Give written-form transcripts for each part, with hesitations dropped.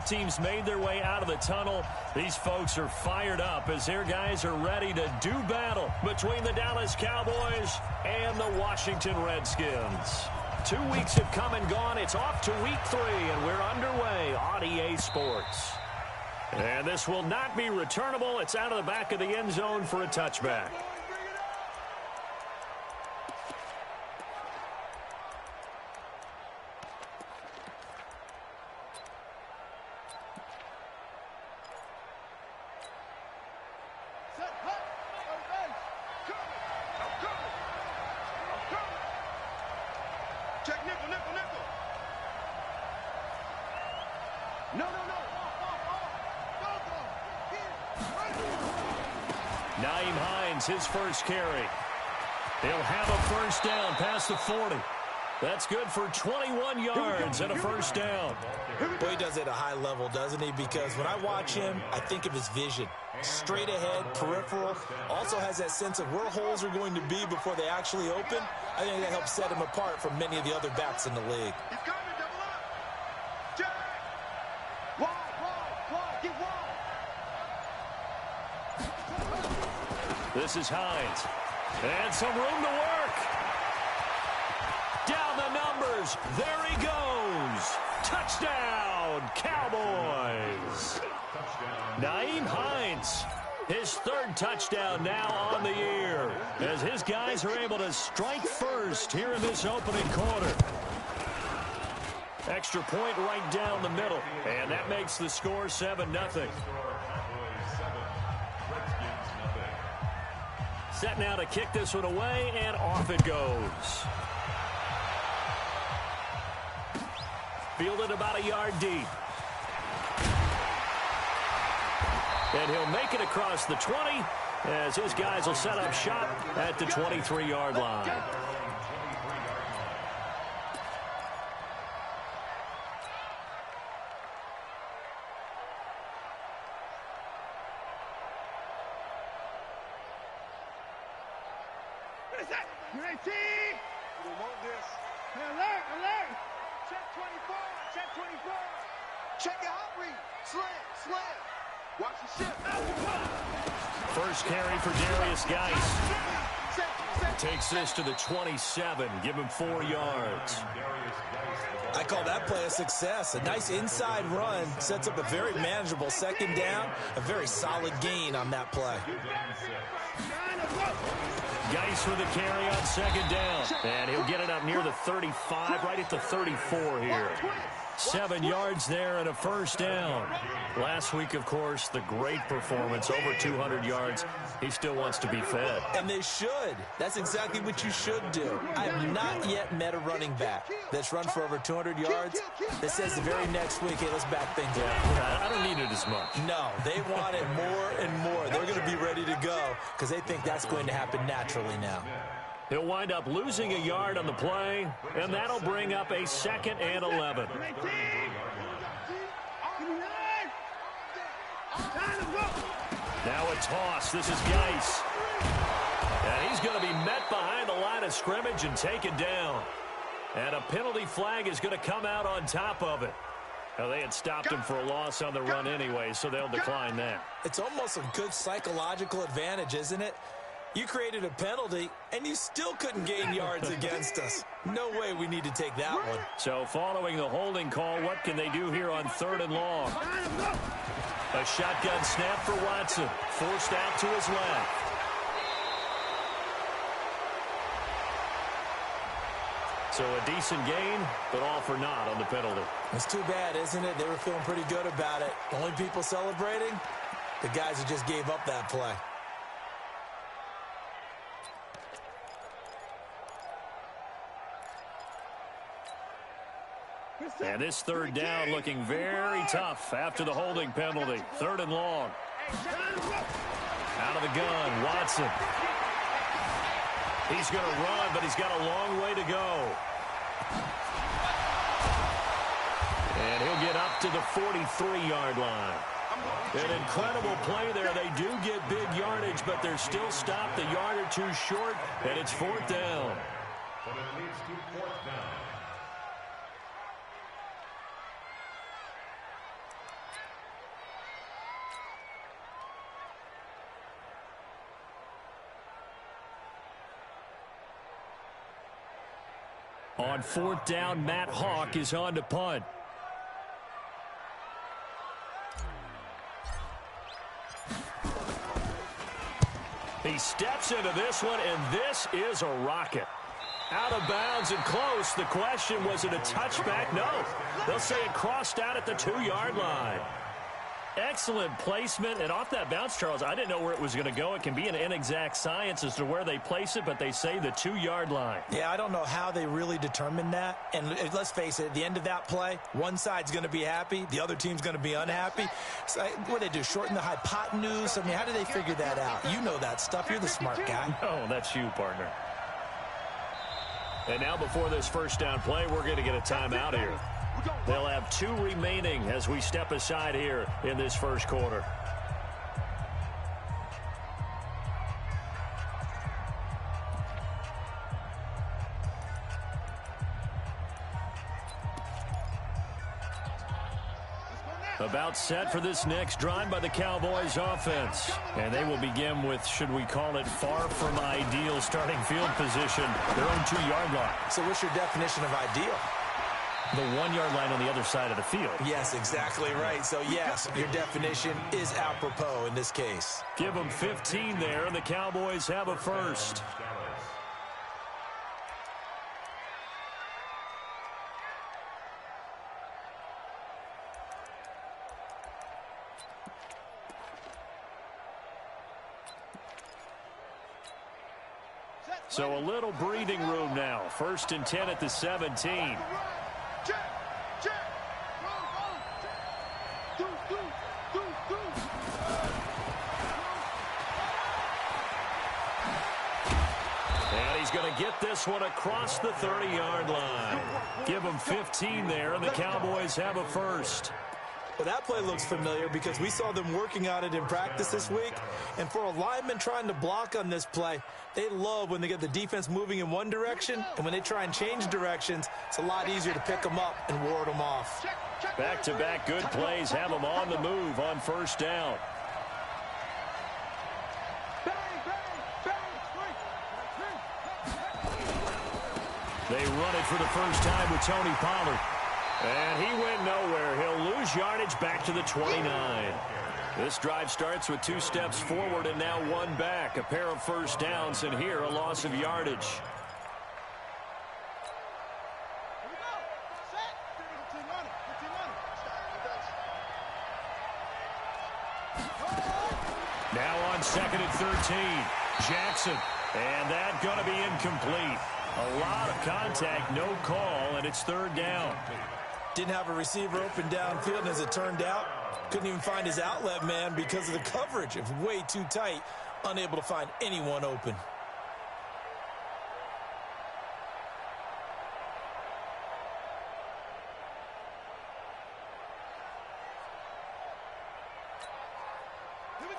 teams made their way out of the tunnel. These folks are fired up as their guys are ready to do battle between the Dallas Cowboys and the Washington Redskins. 2 weeks have come and gone. It's off to week 3, and we're underway on EA Sports. And this will not be returnable. It's out of the back of the end zone for a touchback. Nyheim Hines, his first carry. He'll have a first down past the 40. That's good for 21 yards and a first down. Well, he does it at a high level, doesn't he? Because when I watch him, I think of his vision. Straight ahead, peripheral. Also has that sense of where holes are going to be before they actually open. I think that helps set him apart from many of the other backs in the league. This is Hines. And some room to work. Down the numbers. There he goes. Touchdown, Cowboys. Nyheim Hines, his third touchdown now on the year, as his guys are able to strike first here in this opening quarter. Extra point right down the middle, and that makes the score 7-0. Set now to kick this one away, and off it goes. Fielded about a yard deep. And he'll make it across the 20 as his guys will set up shop at the 23-yard line. Check your hot read. Slam. Watch the ship. First carry for Darius Geis. Takes this to the 27. Give him 4 yards. I call that play a success. A nice inside run sets up a very manageable second down. A very solid gain on that play. Geis with a carry on second down. And he'll get it up near the 35, right at the 34 here. 7 yards there and a first down. Last week, of course, the great performance, over 200 yards. He still wants to be fed. And they should. That's exactly what you should do. I have not yet met a running back that's run for over 200 yards that says the very next week, hey, let's back things up. I don't need it as much. No, they want it more and more. They're going to be ready to go because they think that's going to happen naturally now. He'll wind up losing a yard on the play, and that'll bring up a 2nd and 11. Now a toss. This is Geis. And he's going to be met behind the line of scrimmage and taken down. And a penalty flag is going to come out on top of it. Now, they had stopped him for a loss on the run anyway, so they'll decline that. It's almost a good psychological advantage, isn't it? You created a penalty, and you still couldn't gain yards against us. No way we need to take that one. So following the holding call, what can they do here on 3rd and long? A shotgun snap for Watson. Forced out to his left. So a decent gain, but all for naught on the penalty. It's too bad, isn't it? They were feeling pretty good about it. The only people celebrating, the guys who just gave up that play. And this 3rd down looking very tough after the holding penalty. 3rd and long. Out of the gun, Watson. He's going to run, but he's got a long way to go. And he'll get up to the 43-yard line. An incredible play there. They do get big yardage, but they're still stopped a yard or two short, and it's 4th down. But it leads to 4th down. On 4th down, Matt Hawk is on to punt. He steps into this one, and this is a rocket. Out of bounds and close. The question, was it a touchback? No. They'll say it crossed out at the 2-yard line. Excellent placement, and off that bounce, Charles, I didn't know where it was going to go. It can be an inexact science as to where they place it, but they say the 2-yard line. Yeah, I don't know how they really determined that. And let's face it, at the end of that play, one side's going to be happy, the other team's going to be unhappy. So, what do they do, shorten the hypotenuse? I mean, how do they figure that out? You know that stuff. You're the smart guy. Oh, that's you, partner. And now before this first down play, we're going to get a timeout here. They'll have 2 remaining as we step aside here in this first quarter. About set for this next drive by the Cowboys offense. And they will begin with, should we call it, far from ideal starting field position, their own 2-yard line. So what's your definition of ideal? The 1-yard line on the other side of the field. Yes, exactly right. So, yes, your definition is apropos in this case. Give them 15 there, and the Cowboys have a first. So a little breathing room now. 1st and 10 at the 17. And he's going to get this one across the 30-yard line. Give him 15 there, and the Cowboys have a first. Well, that play looks familiar because we saw them working on it in practice this week. And for a lineman trying to block on this play, they love when they get the defense moving in one direction. And when they try and change directions, it's a lot easier to pick them up and ward them off. Back-to-back good plays have them on the move on 1st down. They run it for the first time with Tony Pollard. And he went nowhere. He'll lose yardage back to the 29. This drive starts with 2 steps forward and now 1 back. A pair of first downs, and here a loss of yardage. Now on 2nd and 13. Jackson. And that going to be incomplete. A lot of contact, no call, and it's 3rd down. Didn't have a receiver open downfield, and as it turned out, couldn't even find his outlet man because of the coverage. It was way too tight, unable to find anyone open.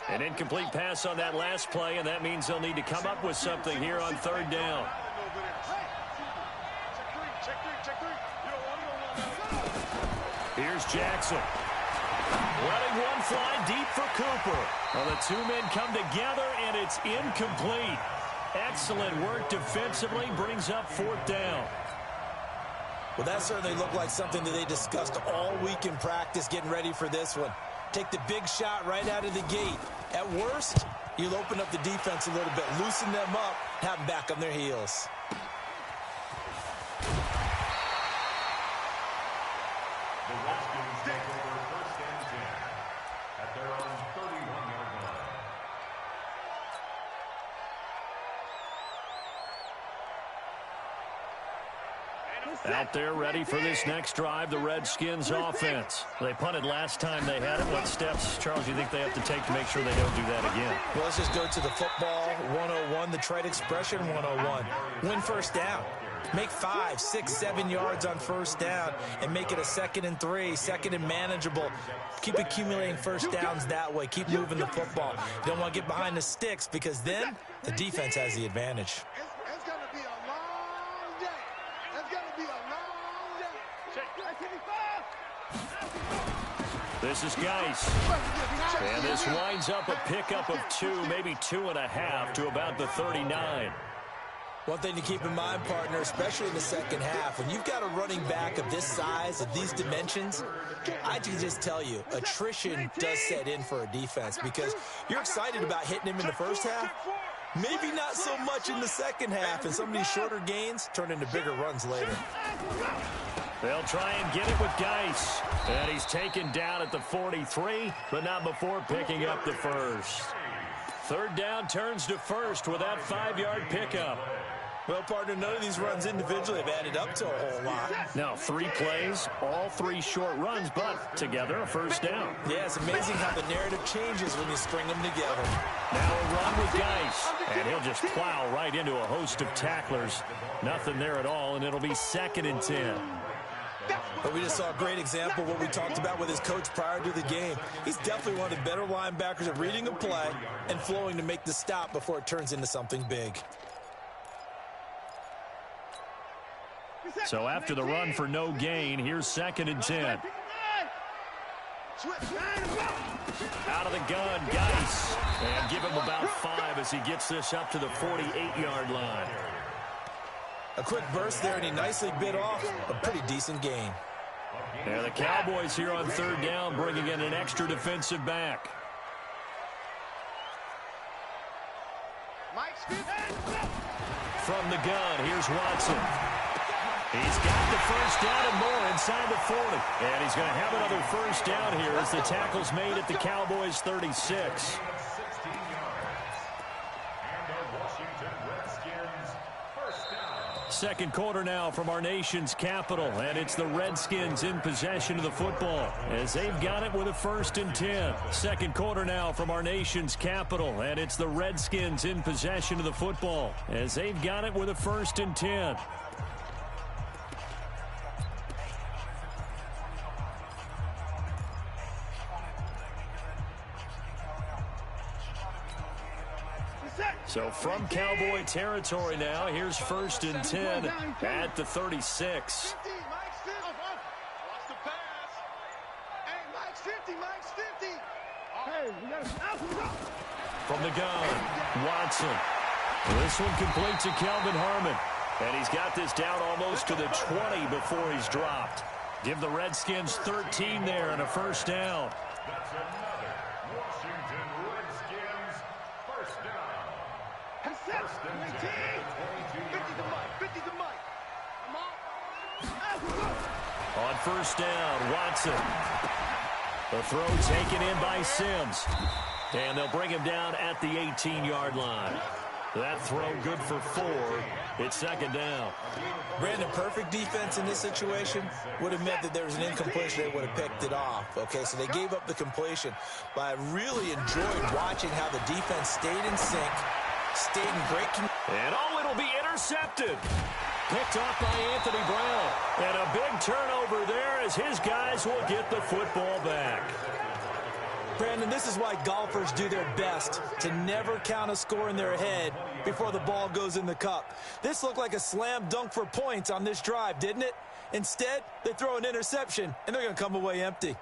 An incomplete pass on that last play, and that means they'll need to come up with something here on 3rd down. Here's Jackson. Letting one fly deep for Cooper. Well, the 2 men come together, and it's incomplete. Excellent work defensively, brings up 4th down. Well, that certainly looked like something that they discussed all week in practice getting ready for this one. Take the big shot right out of the gate. At worst, you'll open up the defense a little bit, loosen them up, have them back on their heels. Out there ready for this next drive, the Redskins offense. They punted last time they had it. What steps, Charles, do you think they have to take to make sure they don't do that again? Well, let's just go to the football 101, the trade expression 101. Win 1st down. Make 5, 6, 7 yards on 1st down and make it a 2nd and 3, 2nd and manageable. Keep accumulating 1st downs that way. Keep moving the football. You don't want to get behind the sticks because then the defense has the advantage. It's going to be a long day. It's going to be a long day. This is Geis. And this winds up a pickup of 2, maybe 2.5 to about the 39. One thing to keep in mind, partner, especially in the second half, when you've got a running back of this size, of these dimensions, I can just tell you, attrition does set in for a defense because you're excited about hitting him in the first half. Maybe not so much in the second half, and some of these shorter gains turn into bigger runs later. They'll try and get it with Geis. And he's taken down at the 43, but not before picking up the first. Third down turns to first with that 5-yard pickup. Well, partner, none of these runs individually have added up to a whole lot. Now, 3 plays, all 3 short runs, but together a first down. Yeah, it's amazing how the narrative changes when you string them together. Now a run with Geis, and he'll just plow right into a host of tacklers. Nothing there at all, and it'll be 2nd and 10. But we just saw a great example of what we talked about with his coach prior to the game. He's definitely one of the better linebackers at reading a play and flowing to make the stop before it turns into something big. So after the run for no gain, here's 2nd and 10. Out of the gun, Geis. And give him about 5 as he gets this up to the 48-yard line. A quick burst there, and he nicely bit off a pretty decent gain. Yeah, the Cowboys here on 3rd down, bringing in an extra defensive back. From the gun, here's Watson. He's got the first down and more inside the 40. And he's going to have another first down here as the tackle's made at the Cowboys' 36. Second quarter now from our nation's capital, and it's the Redskins in possession of the football as they've got it with a 1st and 10. Second quarter now from our nation's capital, and it's the Redskins in possession of the football as they've got it with a 1st and 10. So from Cowboy territory now, here's 1st and 10 at the 36. From the gun, Watson. This one completes to Kelvin Harmon. And he's got this down almost to the 20 before he's dropped. Give the Redskins 13 there and a first down. That's another Washington Redskins first down. On first down, Watson. The throw taken in by Sims. And they'll bring him down at the 18-yard line. That throw good for 4. It's 2nd down. Brandon, perfect defense in this situation would have meant that there was an incompletion. They would have picked it off. Okay, so they gave up the completion. But I really enjoyed watching how the defense stayed in sync, stayed in great control. And it'll be intercepted. Picked off by Anthony Brown. And a big turnover there as his guys will get the football back. Brandon, this is why golfers do their best to never count a score in their head before the ball goes in the cup. This looked like a slam dunk for points on this drive, didn't it? Instead, they throw an interception, and they're going to come away empty.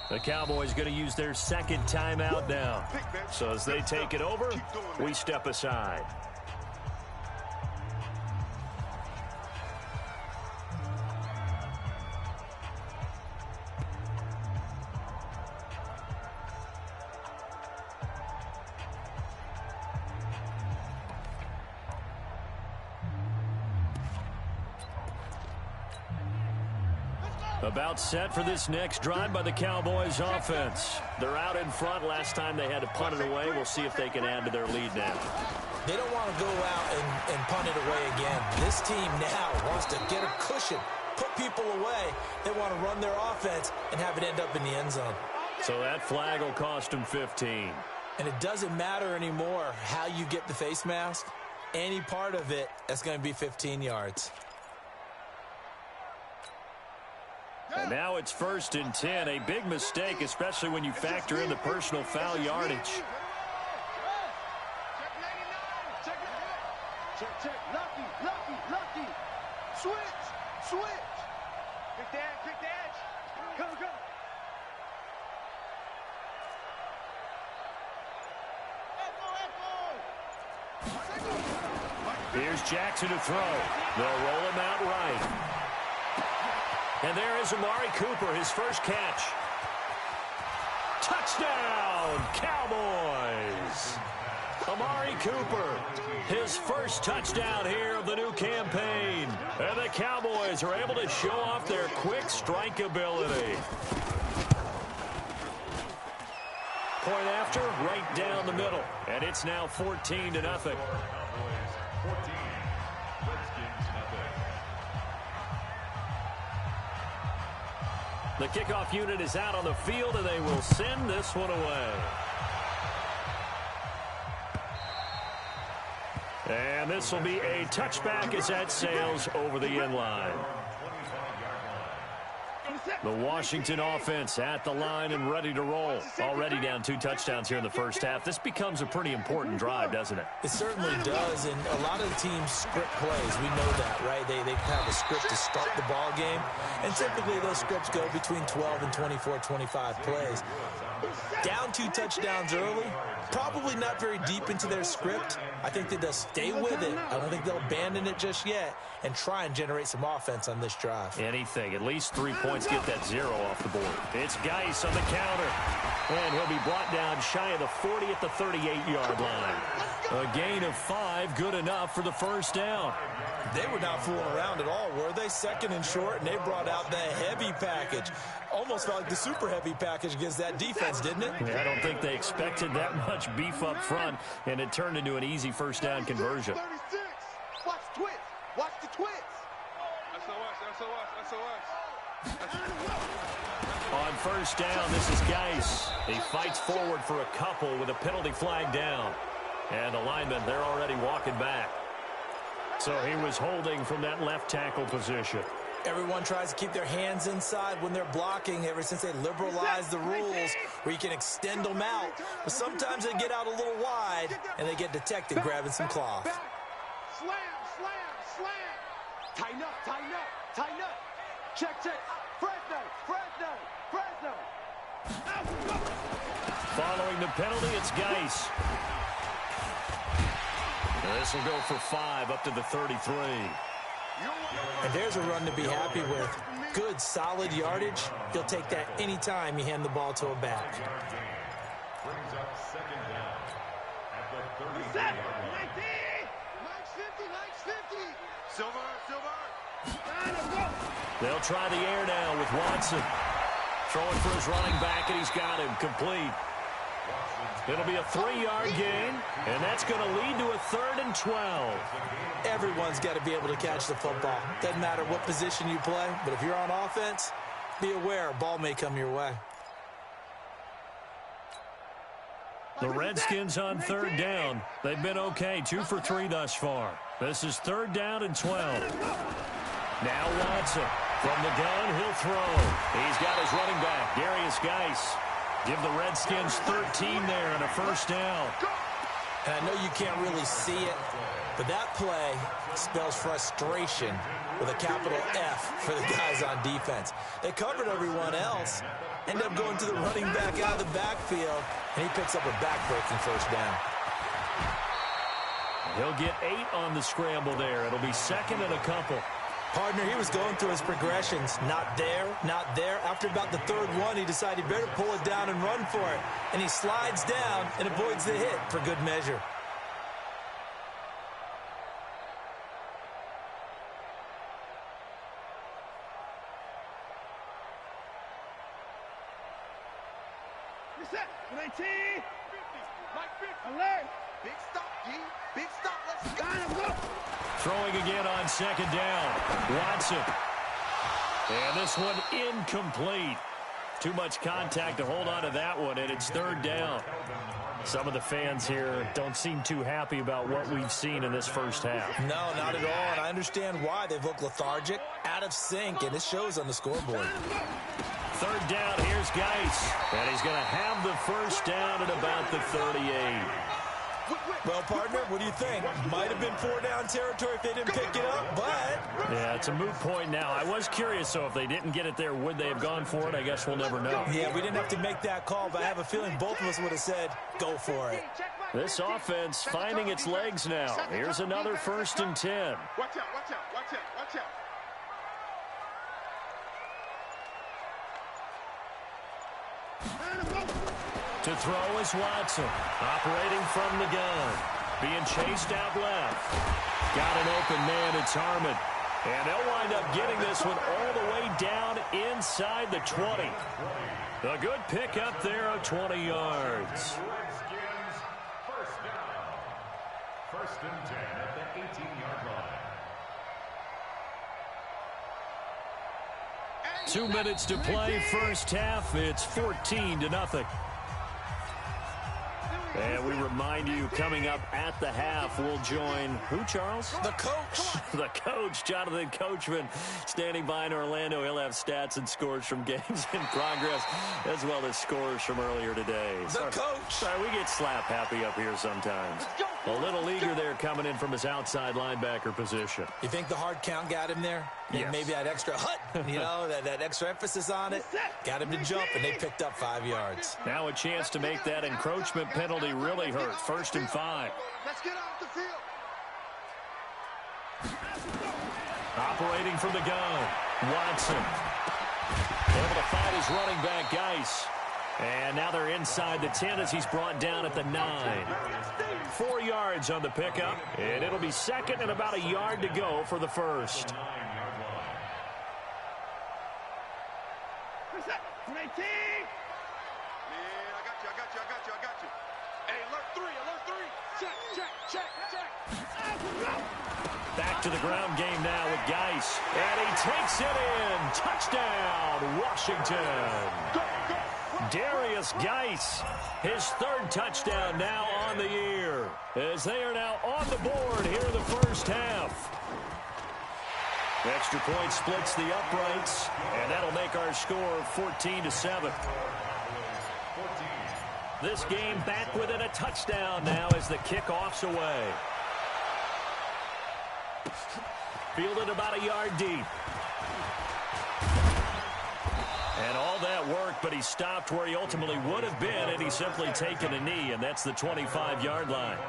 The Cowboys going to use their 2nd timeout now. So as they take it over, we step aside. About set for this next drive by the Cowboys offense. They're out in front. Last time they had to punt it away. We'll see if they can add to their lead now. They don't want to go out and punt it away again. This team now wants to get a cushion, put people away. They want to run their offense and have it end up in the end zone. So that flag will cost them 15. And it doesn't matter anymore how you get the face mask. Any part of it, that's going to be 15 yards. And now it's 1st and 10. A big mistake, especially when you factor in the personal foul yardage. Here's Jackson to throw. They'll roll him out right. And there is Amari Cooper, his first catch. Touchdown, Cowboys! Amari Cooper, his first touchdown here of the new campaign. And the Cowboys are able to show off their quick strike ability. Point after, right down the middle. And it's now 14-0. The kickoff unit is out on the field, and they will send this one away. And this will be a touchback as that sails over the end line. The Washington offense at the line and ready to roll. Already down 2 touchdowns here in the first half. This becomes a pretty important drive, doesn't it? It certainly does, and a lot of the teams script plays. We know that, right? They have a script to start the ball game, and typically those scripts go between 12 and 24, 25 plays. Down 2 touchdowns early, probably not very deep into their script. I think that they'll stay with it. I don't think they'll abandon it just yet and try and generate some offense on this drive. Anything. At least 3 points, get that 0 off the board. It's Geis on the counter. And he'll be brought down shy of the 40 at the 38-yard line. A gain of 5, good enough for the first down. They were not fooling around at all, were they? Second and short, and they brought out the heavy package. Almost felt like the super heavy package against that defense, didn't it? Yeah, I don't think they expected that much beef up front, and it turned into an easy first down conversion. 36. Watch twits. Watch the twits. On first down, this is Geis. He fights forward for a couple with a penalty flag down. And the linemen, they're already walking back. So he was holding from that left tackle position. Everyone tries to keep their hands inside when they're blocking ever since they liberalized the rules where you can extend them out. But sometimes they get out a little wide and they get detected grabbing some cloth. Slam, slam, slam. Tighten up, tighten up, tighten up. Check, check. Fresno, Fresno, Fresno. Following the penalty, it's Geis. This will go for 5 up to the 33. And there's a run to be happy with. Good, solid yardage. You'll take that anytime you hand the ball to a back. Brings up second down at the 30-yard line. Max 50, Max 50. Silver, Silver. They'll try the air down with Watson. Throwing for his running back, and he's got him complete. It'll be a 3-yard gain, and that's going to lead to a 3rd and 12. Everyone's got to be able to catch the football. Doesn't matter what position you play, but if you're on offense, be aware a ball may come your way. The Redskins on 3rd down. They've been okay, 2 for 3 thus far. This is 3rd down and 12. Now Watson from the gun, he'll throw. He's got his running back, Darius Geis. Give the Redskins 13 there and a first down. And I know you can't really see it, but that play spells frustration with a capital F for the guys on defense. They covered everyone else, ended up going to the running back out of the backfield, and he picks up a back-breaking first down. He'll get 8 on the scramble there. It'll be 2nd and a couple. Partner, he was going through his progressions. Not there, not there. After about the 3rd one, he decided he better pull it down and run for it. And he slides down and avoids the hit for good measure. Reset. 19. Mike 50. Alert. Big stop, G. Big stop. Let's go. Throwing again on 2nd down. Watson. And this one incomplete. Too much contact to hold on to that one, and it's 3rd down. Some of the fans here don't seem too happy about what we've seen in this first half. No, not at all, and I understand why. They've looked lethargic, out of sync, and it shows on the scoreboard. 3rd down, here's Geis. And he's going to have the first down at about the 38. Well, partner, what do you think? Might have been 4-down territory if they didn't pick it up, but... Yeah, it's a moot point now. I was curious, so if they didn't get it there, would they have gone for it? I guess we'll never know. Yeah, we didn't have to make that call, but I have a feeling both of us would have said, go for it. This offense finding its legs now. Here's another 1st and 10. Watch out, watch out, watch out, watch out. To throw is Watson, operating from the gun, being chased out left. Got an open man, it's Harmon. And they'll wind up getting this one all the way down inside the 20. A good pickup there of 20 yards. Redskins, 1st down. 1st and 10 at the 18-yard line. 2 minutes to play, first half. It's 14-0. And we remind you, coming up at the half, we'll join who, Charles? The coach. The coach, Jonathan Coachman, standing by in Orlando. He'll have stats and scores from games in progress, as well as scores from earlier today. The coach. Sorry, we get slap happy up here sometimes. A little eager there coming in from his outside linebacker position. You think the hard count got him there? Yes. Maybe that extra that extra emphasis on it got him to jump, and they picked up 5 yards. Now a chance to make that encroachment penalty really hurt. 1st and 5. Let's get off the field. Operating from the gun, Watson. Able to find his running back, Geis. And now they're inside the 10 as he's brought down at the 9. 4 yards on the pickup, and it'll be 2nd and about a yard to go for the 1st. Man, I got you. Hey, alert 3. Check. Back to the ground game now with Geis. And he takes it in. Touchdown, Washington. Darius Geis, his 3rd touchdown now on the year, as they are now on the board here in the first half. Extra point splits the uprights, and that'll make our score 14-7. This game back within a touchdown now as the kickoff's away. Fielded about a yard deep. And all that work, but he stopped where he ultimately would have been, and he's simply taken a knee, and that's the 25-yard line.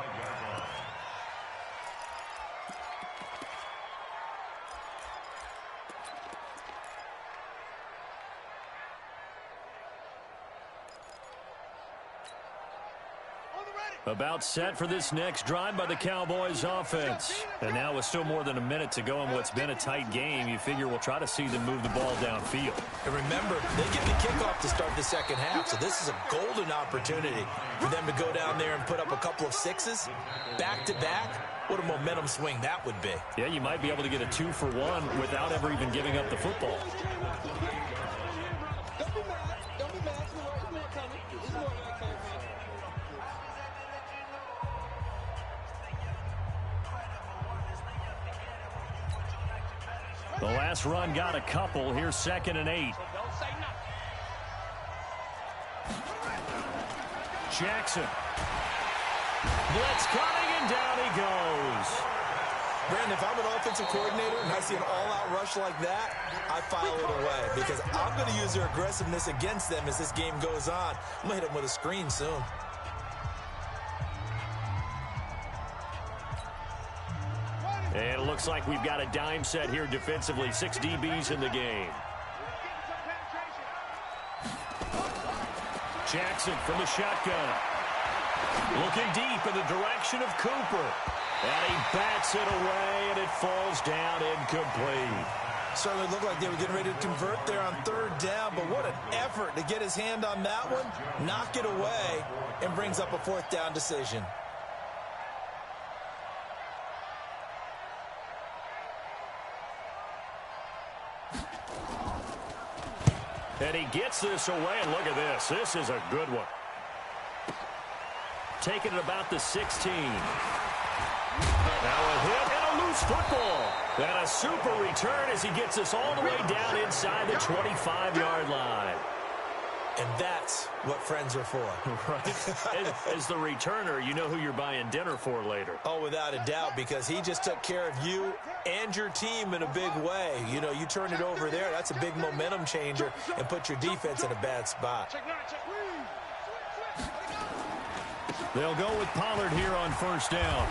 About set for this next drive by the Cowboys offense. And now with still more than a minute to go in what's been a tight game, you figure we'll try to see them move the ball downfield. And remember, they get the kickoff to start the second half, so this is a golden opportunity for them to go down there and put up a couple of 6s back-to-back. What a momentum swing that would be. Yeah, you might be able to get a 2-for-1 without ever even giving up the football. The last run got a couple. Here's 2nd and 8. Jackson. Blitz coming, and down he goes. Brandon, if I'm an offensive coordinator and I see an all-out rush like that, I file it away because I'm going to use their aggressiveness against them as this game goes on. I'm going to hit them with a screen soon. And it looks like we've got a dime set here defensively. 6 DBs in the game. Jackson from the shotgun. Looking deep in the direction of Cooper. And he bats it away, and it falls down incomplete. Certainly looked like they were getting ready to convert there on 3rd down, but what an effort to get his hand on that one, knock it away, and brings up a 4th down decision. And he gets this away, and look at this. This is a good one. Taking it about the 16. Now a hit and a loose football. And a super return as he gets us all the way down inside the 25-yard line. And that's what friends are for. Right. As the returner, you know who you're buying dinner for later. Oh, without a doubt, because he just took care of you and your team in a big way. You know, you turn it over there, that's a big momentum changer and put your defense in a bad spot. They'll go with Pollard here on first down.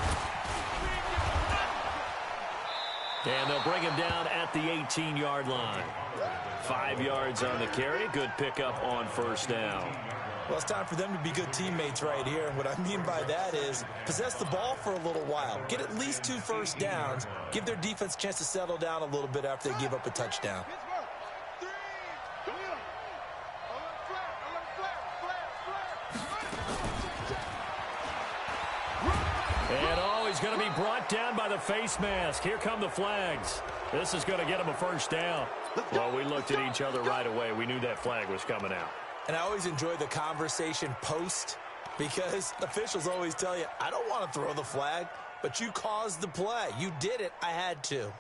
And they'll bring him down at the 18-yard line. 5 yards on the carry. Good pickup on first down. Well, it's time for them to be good teammates right here. And what I mean by that is possess the ball for a little while. Get at least 2 first downs. Give their defense a chance to settle down a little bit after they give up a touchdown. And he's going to be brought down by the face mask. Here come the flags. This is going to get him a first down. Well, we looked at each other right away. We knew that flag was coming out. And I always enjoy the conversation post because officials always tell you, I don't want to throw the flag, but you caused the play. You did it. I had to.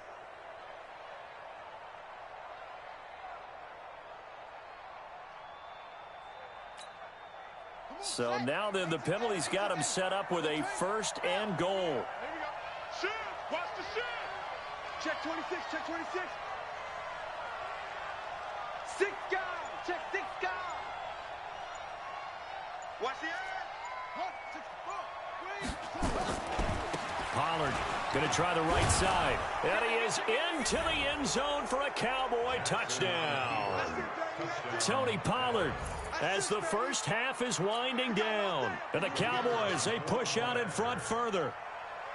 So now then the penalty's got him set up with a first and goal. Shift. Watch the shift. Check 26. Check 26. 6 guys. Check 6 guys. Watch the edge. 1, 6, 4, 3. Pollard going to try the right side. And he is into the end zone for a Cowboy touchdown. Tony Pollard, as the first half is winding down. And the Cowboys, they push out in front further.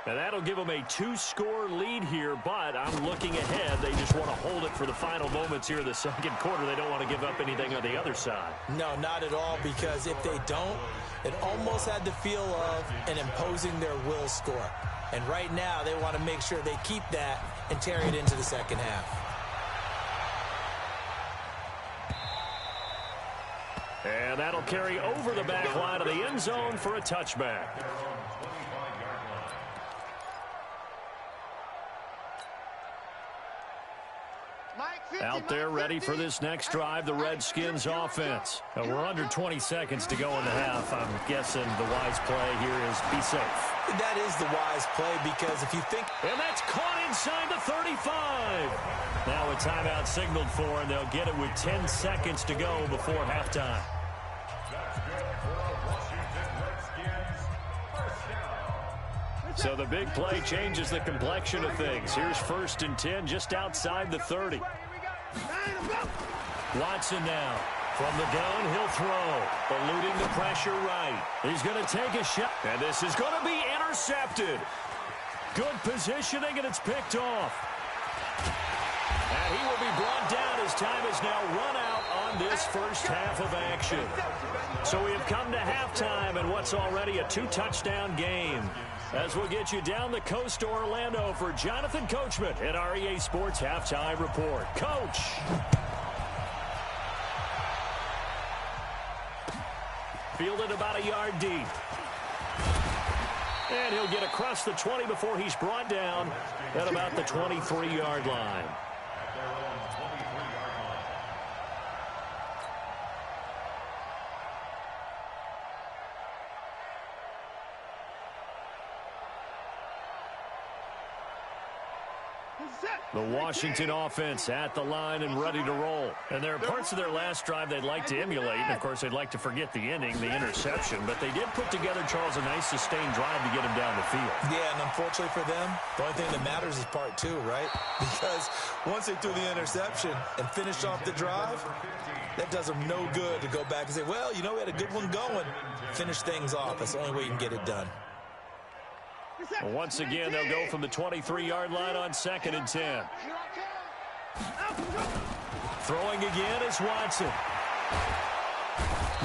And that'll give them a 2-score lead here, but I'm looking ahead. They just want to hold it for the final moments here in the second quarter. They don't want to give up anything on the other side. No, not at all, because if they don't, it almost had the feel of an imposing their will score. And right now, they want to make sure they keep that and carry it into the second half. And that'll carry over the back line of the end zone for a touchback. Out there ready for this next drive, the Redskins offense. We're under 20 seconds to go in the half. I'm guessing the wise play here is be safe. That is the wise play because if you think... And that's caught inside the 35. Now a timeout signaled for, and they'll get it with 10 seconds to go before halftime. So the big play changes the complexion of things. Here's 1st and 10 just outside the 30. Watson now. From the gun, he'll throw. Eluding the pressure right. He's going to take a shot. And this is going to be intercepted. Good positioning, and it's picked off. And he will be brought down as time is now run out on this first half of action. So we have come to halftime in what's already a 2-touchdown game. As we'll get you down the coast to Orlando for Jonathan Coachman at our EA Sports Halftime Report. Coach. Fielded about a yard deep. And he'll get across the 20 before he's brought down at about the 23-yard line. The Washington offense at the line and ready to roll. And there are parts of their last drive they'd like to emulate. And, of course, they'd like to forget the inning, the interception. But they did put together, Charles, a nice sustained drive to get him down the field. Yeah, and unfortunately for them, the only thing that matters is part 2, right? Because once they threw the interception and finished off the drive, that does them no good to go back and say, well, you know, we had a good one going. Finish things off. That's the only way you can get it done. Well, once again, they'll go from the 23-yard line on 2nd and 10. Throwing again is Watson.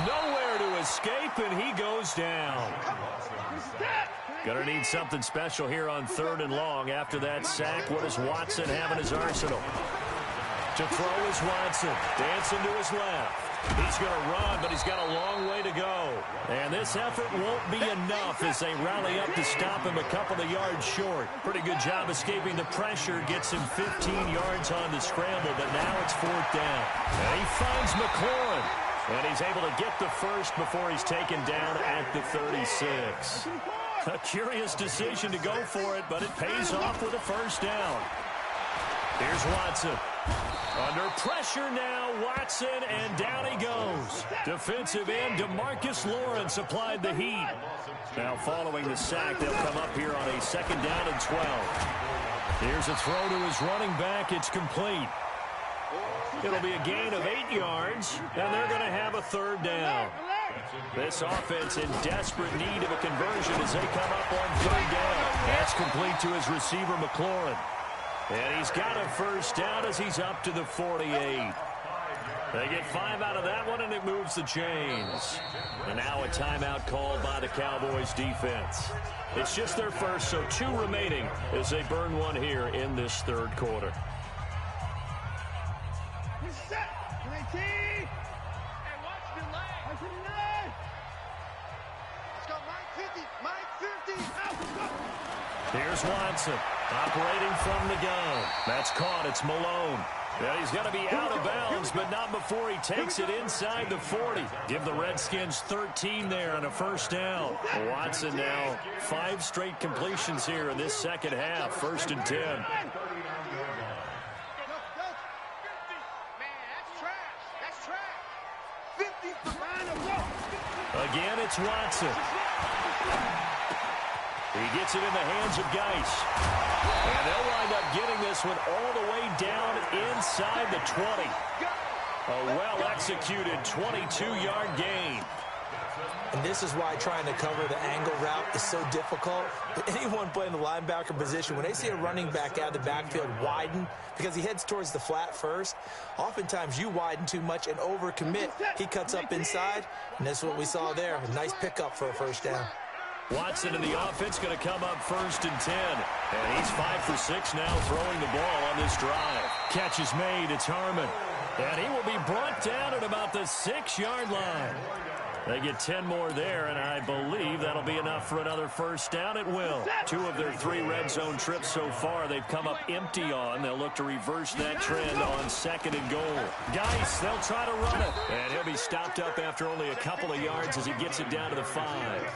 Nowhere to escape, and he goes down. Gonna need something special here on 3rd and long. After that sack, what does Watson have in his arsenal? To throw is Watson. Dancing to his left. He's going to run, but he's got a long way to go. And this effort won't be enough as they rally up to stop him a couple of yards short. Pretty good job escaping the pressure. Gets him 15 yards on the scramble, but now it's 4th down. And he finds McLaurin. And he's able to get the first before he's taken down at the 36. A curious decision to go for it, but it pays off with a first down. Here's Watson. Under pressure now, Watson, and down he goes. Defensive end DeMarcus Lawrence applied the heat. Now following the sack, they'll come up here on a 2nd down and 12. Here's a throw to his running back. It's complete. It'll be a gain of 8 yards, and they're going to have a 3rd down. This offense in desperate need of a conversion as they come up on 3rd down. That's complete to his receiver, McLaurin. And he's got a first down as he's up to the 48. They get 5 out of that one, and it moves the chains. And now a timeout called by the Cowboys defense. It's just their first, so 2 remaining as they burn one here in this 3rd quarter. Here's Watson, operating from the gun. That's caught. It's Malone. Yeah, he's going to be out of bounds, but not before he takes it inside the 40. Give the Redskins 13 there on a first down. Watson now 5 straight completions here in this second half. 1st and 10. Again, it's Watson. He gets it in the hands of Geis. And they'll wind up getting this one all the way down inside the 20. A well-executed 22-yard gain. And this is why trying to cover the angle route is so difficult. Anyone playing the linebacker position, when they see a running back out of the backfield widen, because he heads towards the flat first, oftentimes you widen too much and overcommit. He cuts up inside, and that's what we saw there. A nice pickup for a first down. Watson in the offense going to come up 1st and 10. And he's 5 for 6 now throwing the ball on this drive. Catch is made. It's Harmon. And he will be brought down at about the 6-yard line. They get 10 more there, and I believe that'll be enough for another first down. It will. 2 of their 3 red zone trips so far they've come up empty on. They'll look to reverse that trend on 2nd and goal. Geis, they'll try to run it. And he'll be stopped up after only a couple of yards as he gets it down to the 5.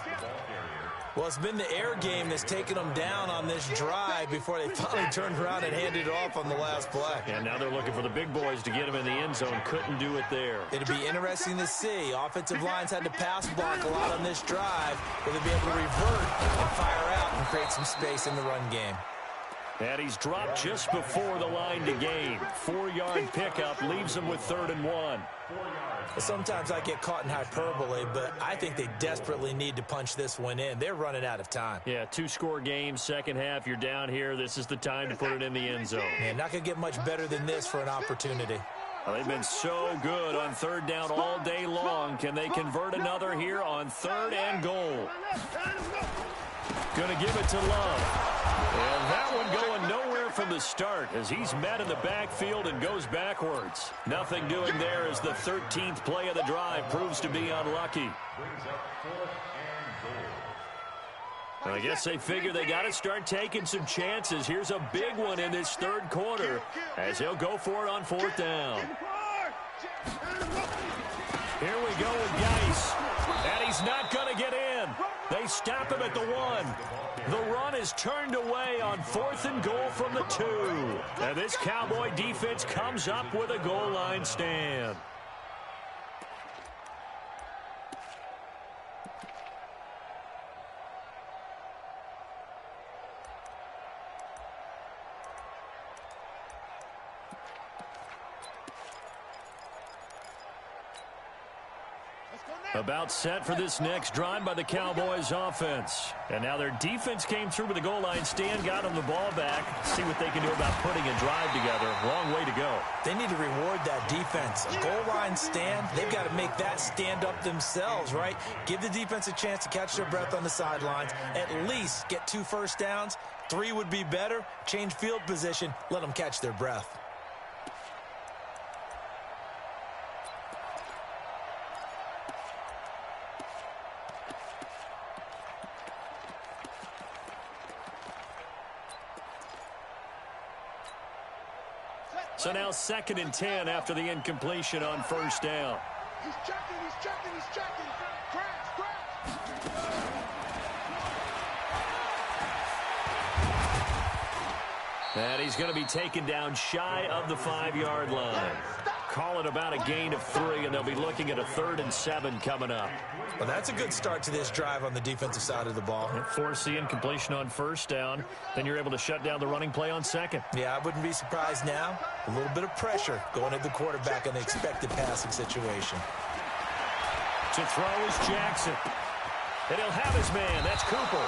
Well, it's been the air game that's taken them down on this drive before they finally turned around and handed it off on the last play. And now they're looking for the big boys to get him in the end zone. Couldn't do it there. It'll be interesting to see. Offensive lines had to pass block a lot on this drive. Will they be able to revert and fire out and create some space in the run game? And he's dropped just before the line to gain. 4-yard pickup leaves him with 3rd and 1. Sometimes I get caught in hyperbole, but I think they desperately need to punch this one in. They're running out of time. Yeah, 2-score game, second half. You're down here. This is the time to put it in the end zone. Man, not going to get much better than this for an opportunity. Well, they've been so good on 3rd down all day long. Can they convert another here on 3rd and goal? Going to give it to Love. And that one going nowhere from the start as he's met in the backfield and goes backwards. Nothing doing there as the 13th play of the drive proves to be unlucky. I guess they figure they got to start taking some chances. Here's a big one in this 3rd quarter as he'll go for it on 4th down. Here we go with Geis. And he's not going to get in. They stop him at the 1. The run is turned away on 4th and goal from the 2. And this Cowboy defense comes up with a goal line stand. About set for this next drive by the Cowboys offense. And now their defense came through with the goal line stand, got them the ball back. See what they can do about putting a drive together. Long way to go. They need to reward that defense. A goal line stand, they've got to make that stand up themselves, right? Give the defense a chance to catch their breath on the sidelines. At least get 2 first downs. 3 would be better. Change field position. Let them catch their breath. So now 2nd and 10 after the incompletion on 1st down. He's checking. Crash. And he's going to be taken down shy of the 5-yard line. Call it about a gain of 3, and they'll be looking at a 3rd and 7 coming up. Well, that's a good start to this drive on the defensive side of the ball. Force the incompletion on 1st down. Then you're able to shut down the running play on 2nd. Yeah, I wouldn't be surprised now. A little bit of pressure going at the quarterback in an expected passing situation. To throw is Jackson. And he'll have his man. That's Cooper.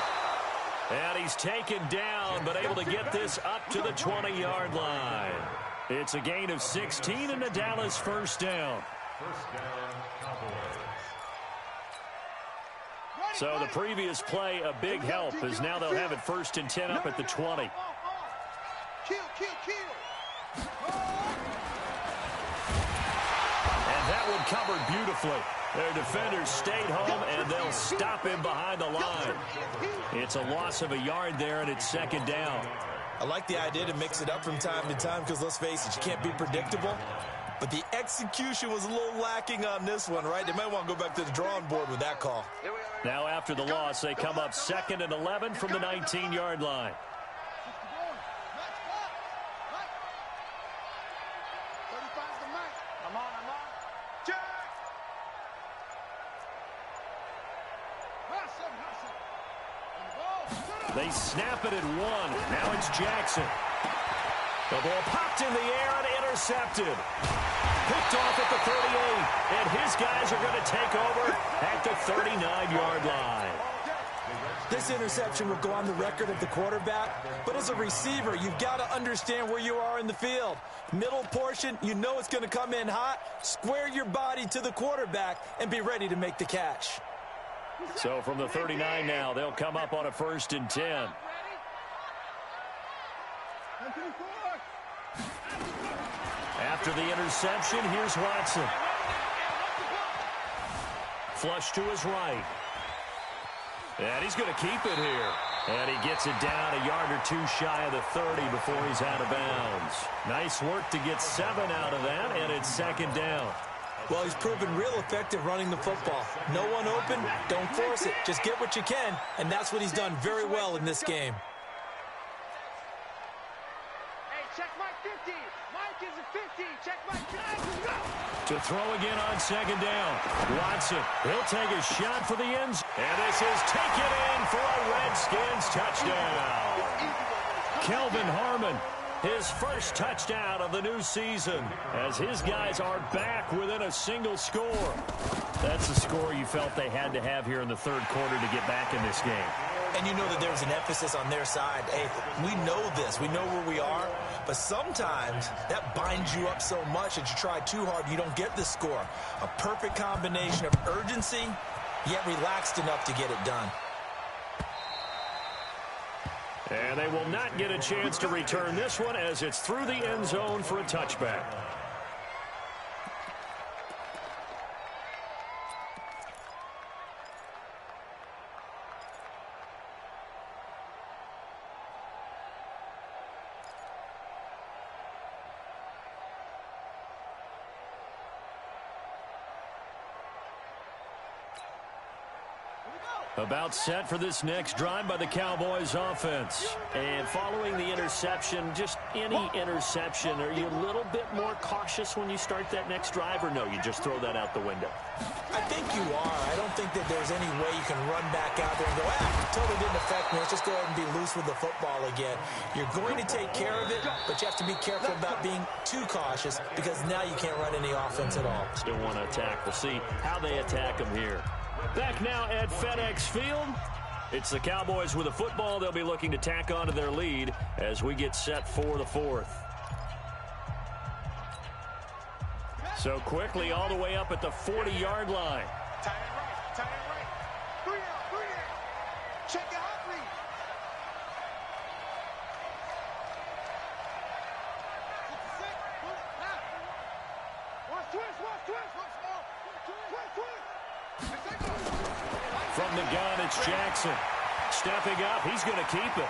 And he's taken down, but able to get this up to the 20-yard line. It's a gain of 16 and a Dallas 1st down. So the previous play, a big help, as now they'll have it 1st and 10 up at the 20. Kill. And that one covered beautifully. Their defenders stayed home, and they'll stop him behind the line. It's a loss of a yard there, and it's 2nd down. I like the idea to mix it up from time to time because, let's face it, you can't be predictable. But the execution was a little lacking on this one, right? They might want to go back to the drawing board with that call. Now after the loss, they come up 2nd and 11 from the 19-yard line. They snap it at 1. Now it's Jackson. The ball popped in the air and intercepted. Picked off at the 38. And his guys are going to take over at the 39-yard line. This interception will go on the record of the quarterback, but as a receiver, you've got to understand where you are in the field. Middle portion, you know it's going to come in hot. Square your body to the quarterback and be ready to make the catch. So from the 39 now, they'll come up on a 1st and 10. After the interception, here's Watson. Flush to his right. And he's going to keep it here. And he gets it down a yard or 2 shy of the 30 before he's out of bounds. Nice work to get 7 out of that, and it's 2nd down. Well, he's proven real effective running the football. No one open, don't force it. Just get what you can, and that's what he's done very well in this game. Hey, check Mike 50. Mike is a 50. Check Mike 50. To throw again on 2nd down. Watson, he'll take a shot for the ends. And this is taken in for a Redskins touchdown. Kelvin Harmon, his first touchdown of the new season, as his guys are back within a single score. That's the score you felt they had to have here in the 3rd quarter to get back in this game. And you know that there's an emphasis on their side. Hey, we know this. We know where we are. But sometimes that binds you up so much that you try too hard, you don't get the score. A perfect combination of urgency, yet relaxed enough to get it done. And they will not get a chance to return this one as it's through the end zone for a touchback. About set for this next drive by the Cowboys offense. And following the interception, just any interception, are you a little bit more cautious when you start that next drive, or no, you just throw that out the window? I think you are. I don't think that there's any way you can run back out there and go, totally didn't affect me. Let's just go ahead and be loose with the football again. You're going to take care of it, but you have to be careful about being too cautious because now you can't run any offense at all. Still want to attack. We'll see how they attack them here. Back now at FedEx Field. It's the Cowboys with a football. They'll be looking to tack on to their lead as we get set for the 4th. So quickly all the way up at the 40-yard line. Tight end right. 3 out. Check it out, please. From the gun, it's Jackson. Stepping up, he's going to keep it.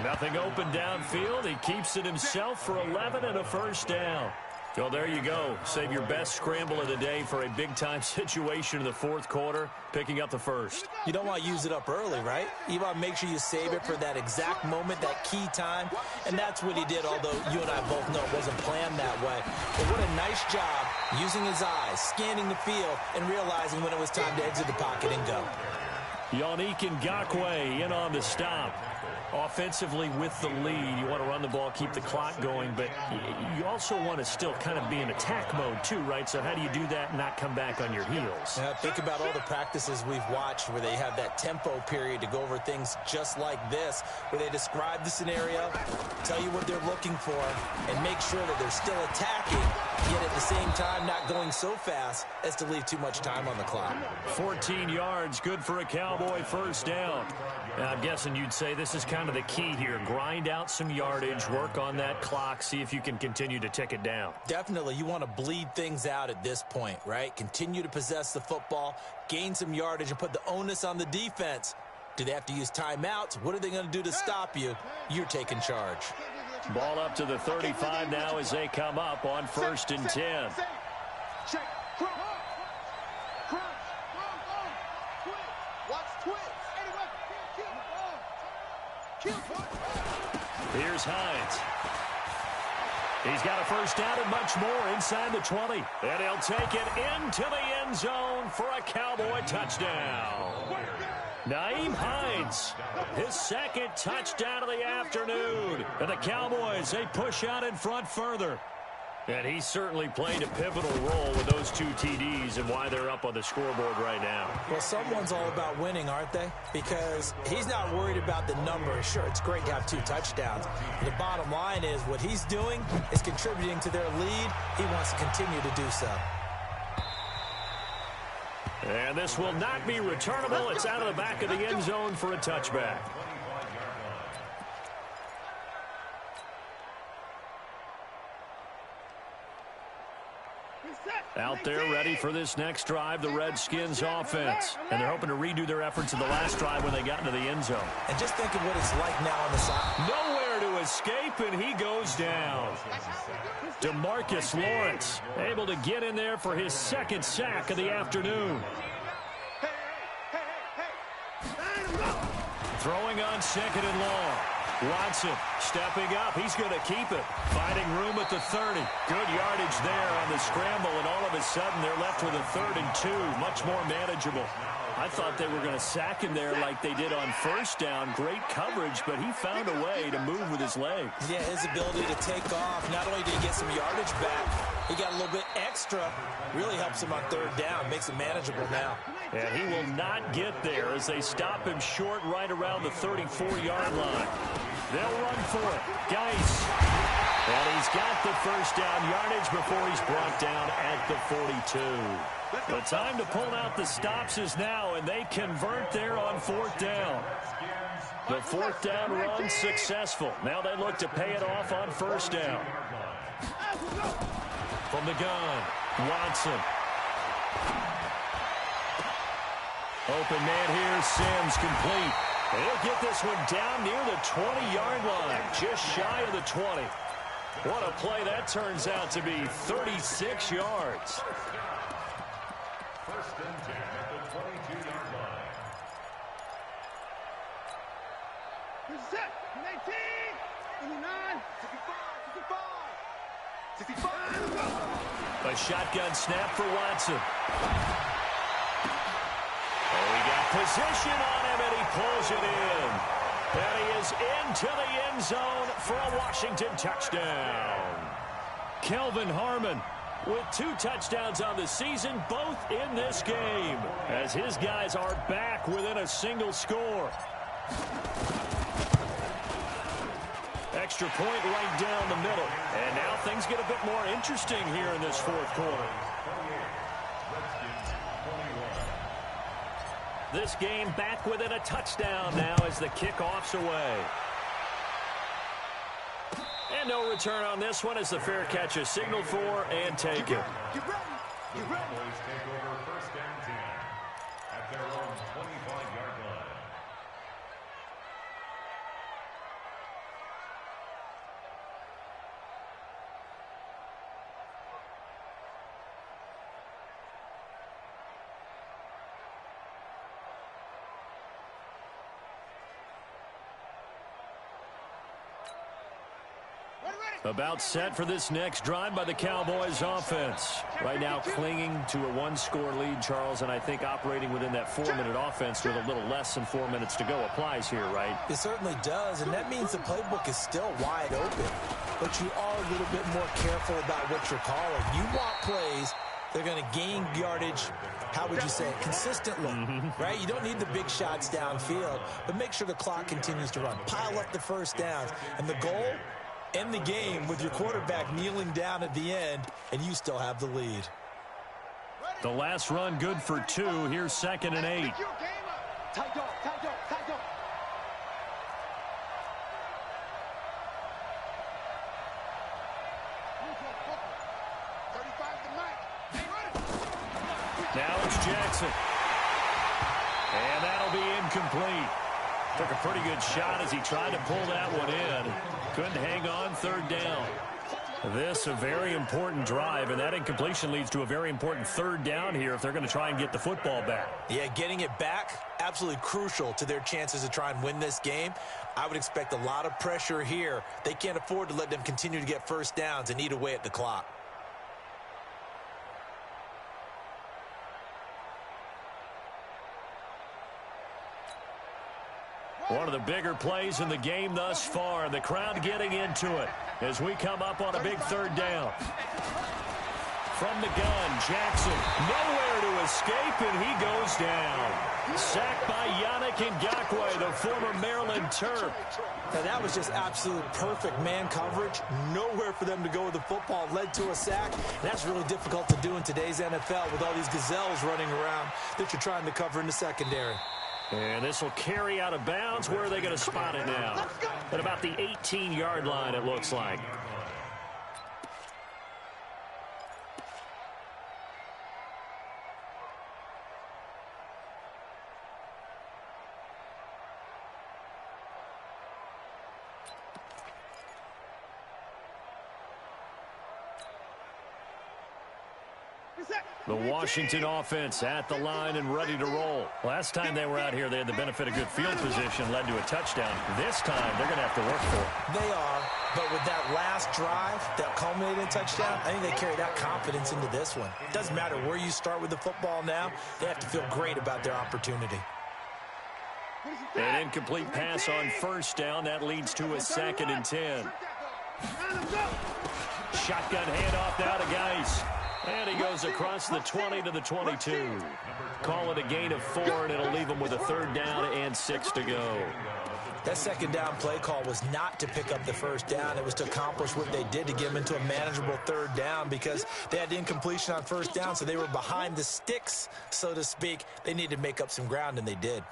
Nothing open downfield. He keeps it himself for 11 and a 1st down. Well, there you go. Save your best scramble of the day for a big-time situation in the fourth quarter, picking up the first. You don't want to use it up early, right? You want to make sure you save it for that exact moment, that key time, and that's what he did, although you and I both know it wasn't planned that way. But what a nice job using his eyes, scanning the field, and realizing when it was time to exit the pocket and go. Yannick Ngakoue in on the stop. Offensively with the lead, you want to run the ball, keep the clock going, but you also want to still kind of be in attack mode too, right? So how do you do that and not come back on your heels? Yeah, think about all the practices we've watched where they have that tempo period to go over things just like this, where they describe the scenario, tell you what they're looking for, and make sure that they're still attacking, yet at the same time not going so fast as to leave too much time on the clock. 14 yards, good for a Cowboy first down. And I'm guessing you'd say this is kind of the key here. Grind out some yardage, work on that clock, see if you can continue to tick it down. Definitely, you want to bleed things out at this point, right? Continue to possess the football, gain some yardage, and put the onus on the defense. Do they have to use timeouts? What are they going to do to stop you? You're taking charge. Ball up to the 35 now as they come up on 1st and 10. Here's Hines. He's got a first down and much more inside the 20. And he'll take it into the end zone for a Cowboy touchdown. Nyheim Hines, his second touchdown of the afternoon. And the Cowboys, they push out in front further. And he certainly played a pivotal role with those 2 TDs and why they're up on the scoreboard right now. Well, someone's all about winning, aren't they? Because he's not worried about the number. Sure, it's great to have 2 touchdowns. But the bottom line is what he's doing is contributing to their lead. He wants to continue to do so. And this will not be returnable. It's out of the back of the end zone for a touchback. Out there ready for this next drive, the Redskins offense. And they're hoping to redo their efforts in the last drive when they got into the end zone. And just think of what it's like now on the side. Nowhere to escape, and he goes down. DeMarcus Lawrence able to get in there for his second sack of the afternoon. Throwing on 2nd and long. Watson stepping up. He's going to keep it. Finding room at the 30. Good yardage there on the scramble, and all of a sudden they're left with a 3rd and 2. Much more manageable. I thought they were going to sack him there like they did on first down. Great coverage, but he found a way to move with his legs. Yeah, his ability to take off. Not only did he get some yardage back, he got a little bit extra. Really helps him on 3rd down. Makes it manageable now. And he will not get there as they stop him short right around the 34-yard line. They'll run for it. Geis. And he's got the first down yardage before he's brought down at the 42. The time to pull out the stops is now, and they convert there on 4th down. The 4th down run successful. Now they look to pay it off on 1st down. From the gun, Watson. Open man here, Sims complete. And he'll get this one down near the 20-yard line, just shy of the 20. What a play that turns out to be, 36 yards. 1st and 10 at the 22-yard line. Set, 19, 89, 65. A shotgun snap for Watson. Oh, he got position on him, and he pulls it in. And he is into the end zone for a Washington touchdown. Kelvin Harmon with 2 touchdowns on the season, both in this game, as his guys are back within a single score. Extra point right down the middle. And now things get a bit more interesting here in this 4th quarter. This game back within a touchdown now as the kickoff's away. And no return on this one as the fair catch is signaled for and taken. Get ready. Get ready. Cowboys take over 1st and 10 at their own 25-yard line. About set for this next drive by the Cowboys offense. Right now clinging to a one-score lead, Charles, and I think operating within that 4-minute offense with a little less than 4 minutes to go applies here, right? It certainly does, and that means the playbook is still wide open. But you are a little bit more careful about what you're calling. You want plays they're going to gain yardage, how would you say it, consistently, right? You don't need the big shots downfield, but make sure the clock continues to run. Pile up the first downs, and the goal, end the game with your quarterback kneeling down at the end, and you still have the lead. The last run good for 2. Here's 2nd and 8. Tight dog, tight dog, tight dog. Now it's Jackson. And that'll be incomplete. Took a pretty good shot as he tried to pull that one in. Couldn't hang on, 3rd down. This a very important drive, and that incompletion leads to a very important 3rd down here if they're going to try and get the football back. Yeah, getting it back, absolutely crucial to their chances to try and win this game. I would expect a lot of pressure here. They can't afford to let them continue to get first downs and eat away at the clock. One of the bigger plays in the game thus far. The crowd getting into it as we come up on a big 3rd down. From the gun, Jackson nowhere to escape, and he goes down. Sacked by Yannick Ngakoue, the former Maryland Terp. Now, that was just absolute perfect man coverage. Nowhere for them to go with the football. Led to a sack. And that's really difficult to do in today's NFL with all these gazelles running around that you're trying to cover in the secondary. And this will carry out of bounds. Where are they going to spot it now? At about the 18-yard line, it looks like. The Washington offense at the line and ready to roll. Last time they were out here, they had the benefit of good field position, led to a touchdown. This time, they're going to have to work for it. They are, but with that last drive that culminated in a touchdown, I think they carry that confidence into this one. It doesn't matter where you start with the football now. They have to feel great about their opportunity. An incomplete pass on 1st down. That leads to a 2nd and 10. Shotgun handoff now to Geis. And he goes across the 20 to the 22. Call it a gain of 4, and it'll leave him with a 3rd down and 6 to go. That 2nd down play call was not to pick up the 1st down. It was to accomplish what they did to get them into a manageable 3rd down because they had the incompletion on 1st down, so they were behind the sticks, so to speak. They needed to make up some ground, and they did.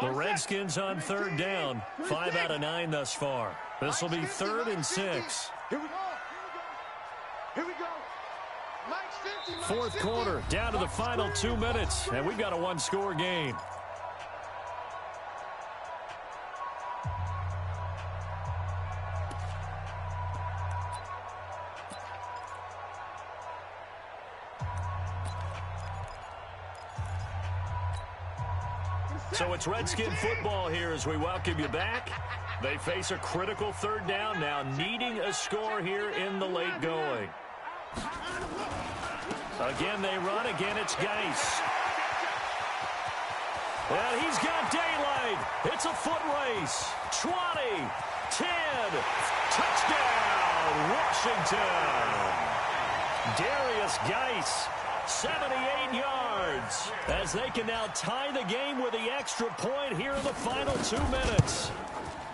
The Redskins on 3rd down. 5 out of 9 thus far. This will be 3rd and 6. Here we go. Here we go. Mike's 50. 4th quarter, down to the final 2 minutes, and we've got a one-score game. So it's Redskin football here as we welcome you back. They face a critical 3rd down now, needing a score here in the late going. Again, they run. Again, it's Geis. And he's got daylight. It's a foot race. 20, 10, touchdown, Washington. Darius Geis, 78 yards, as they can now tie the game with the extra point here in the final 2 minutes.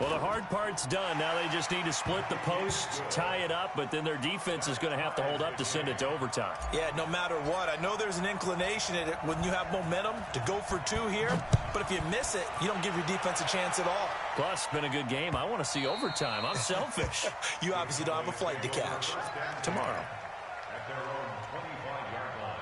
Well, the hard part's done. Now they just need to split the posts, tie it up, but then their defense is going to have to hold up to send it to overtime. Yeah, no matter what. I know there's an inclination in it when you have momentum to go for 2 here, but if you miss it, you don't give your defense a chance at all. Plus, it's been a good game. I want to see overtime. I'm selfish. You obviously don't have a flight to catch. Tomorrow. At their own 25-yard line.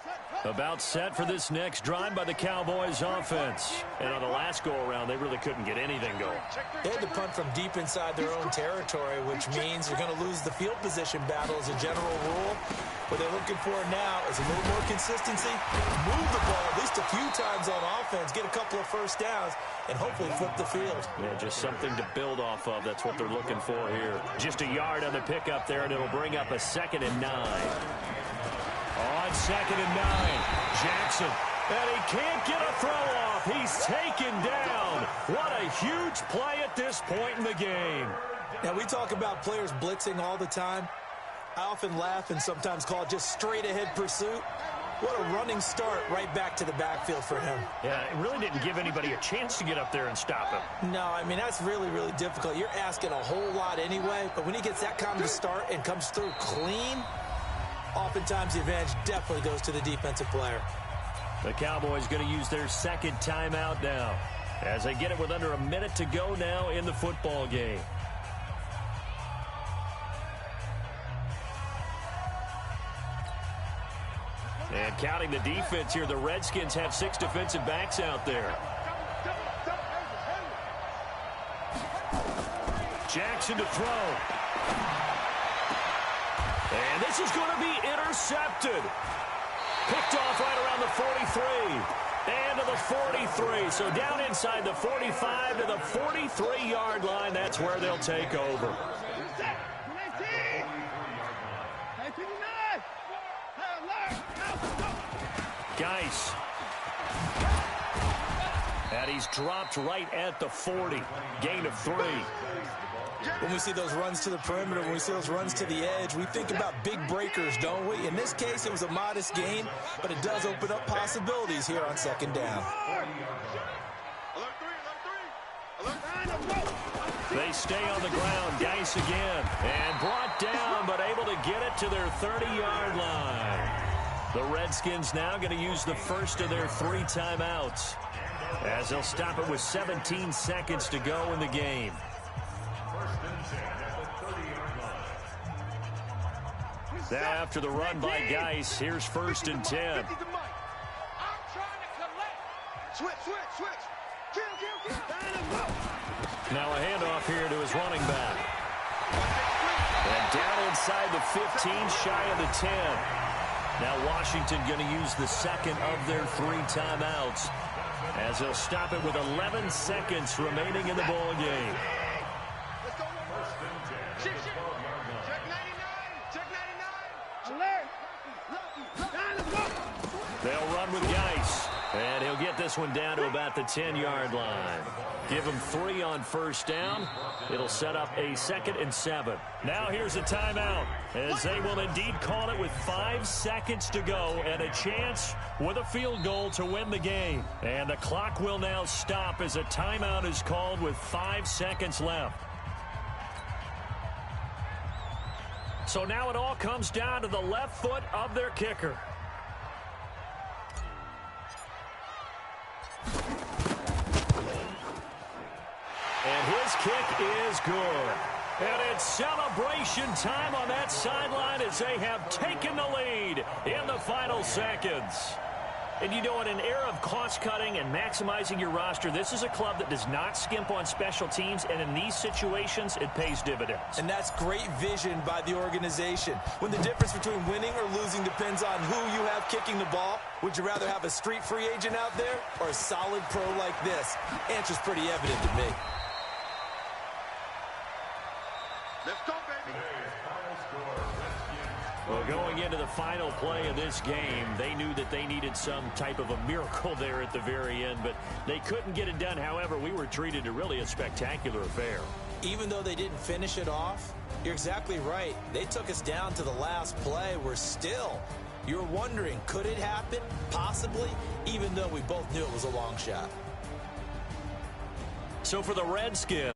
Set, About set for this next drive by the Cowboys offense. And on the last go-around, they really couldn't get anything going. They had to punt from deep inside their own territory, which means you're going to lose the field position battle as a general rule. What they're looking for now is a little more consistency, move the ball at least a few times on offense, get a couple of first downs, and hopefully flip the field. Yeah, just something to build off of. That's what they're looking for here. Just a yard on the pickup there, and it'll bring up a 2nd and 9. On 2nd and 9, Jackson. And he can't get a throw off. He's taken down. What a huge play at this point in the game. Now, we talk about players blitzing all the time. I often laugh and sometimes call it just straight-ahead pursuit. What a running start right back to the backfield for him. Yeah, it really didn't give anybody a chance to get up there and stop him. No, I mean, that's really, really difficult. You're asking a whole lot anyway, but when he gets that kind of start and comes through clean, oftentimes the advantage definitely goes to the defensive player. The Cowboys going to use their 2nd timeout now as they get it with under a minute to go now in the football game. And counting the defense here, the Redskins have 6 defensive backs out there. Jackson to throw. And this is going to be intercepted. Picked off right around the 43. And to the 43. So down inside the 45 to the 43-yard line. That's where they'll take over. Geis. And he's dropped right at the 40. Gain of 3. When we see those runs to the perimeter, when we see those runs to the edge, we think about big breakers, don't we? In this case, it was a modest gain, but it does open up possibilities here on 2nd down. They stay on the ground. Geis again. And brought down, but able to get it to their 30-yard line. The Redskins now going to use the first of their 3 timeouts as they'll stop it with 17 seconds to go in the game. Now after the run by Geis, here's 1st and 10. Now a handoff here to his running back. And down inside the 15, shy of the 10. Now Washington going to use the 2nd of their 3 timeouts as they'll stop it with 11 seconds remaining in the ball game. They'll run with Geis. And he'll get this one down to about the 10-yard line. Give him 3 on 1st down. It'll set up a 2nd and 7. Now here's a timeout as they will indeed call it with 5 seconds to go and a chance with a field goal to win the game. And the clock will now stop as a timeout is called with 5 seconds left. So now it all comes down to the left foot of their kicker. And his kick is good. And it's celebration time on that sideline as they have taken the lead in the final seconds. And you know, in an era of cost-cutting and maximizing your roster, this is a club that does not skimp on special teams, and in these situations, it pays dividends. And that's great vision by the organization. When the difference between winning or losing depends on who you have kicking the ball, would you rather have a street free agent out there or a solid pro like this? Answer's pretty evident to me. Let's go, baby. Well, going into the final play of this game, they knew that they needed some type of a miracle there at the very end, but they couldn't get it done. However, we were treated to really a spectacular affair. Even though they didn't finish it off, you're exactly right. They took us down to the last play. We're still, you're wondering, could it happen? Possibly, even though we both knew it was a long shot. So for the Redskins,